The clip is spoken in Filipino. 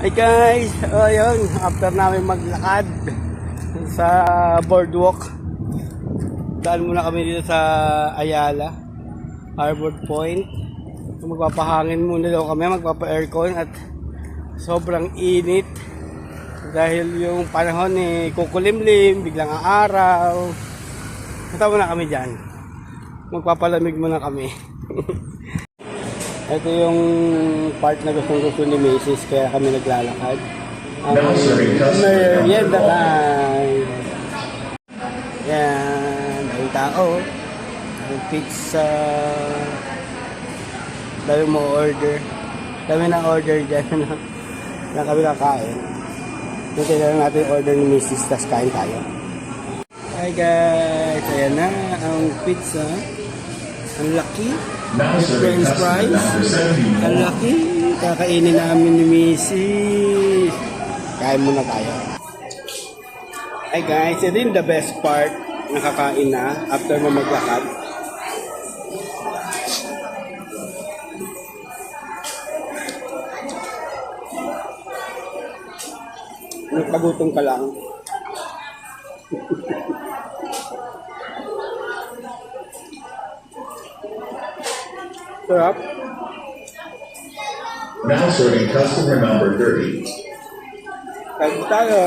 Hi guys, ayun, after namin maglakad sa boardwalk, daan muna kami dito sa Ayala, Harbor Point. Magpapahangin muna daw kami, magpapa-aircon at sobrang init dahil yung panahon kukulimlim, biglang ang araw. Punta muna kami dyan, magpapalamig muna kami. Ito yung part na gusto ni Macy's, kaya kami naglalakad. Merienda time! Yan, may tao. Ang pizza. Dami mo order. Dami na order dyan. Na kami kakain. Hintay na lang natin order ni Macy's, tas kain tayo. Hi guys! Ayan na ang pizza. Ang laki. French fries. Ang laki. Kakainin namin ni Mrs. Kain muna tayo. Hi guys, ito yung the best part. Nakakain na after mo maglakad. Nagpagutong ka lang. Sarap. Now serving customer number 30. Kain tayo.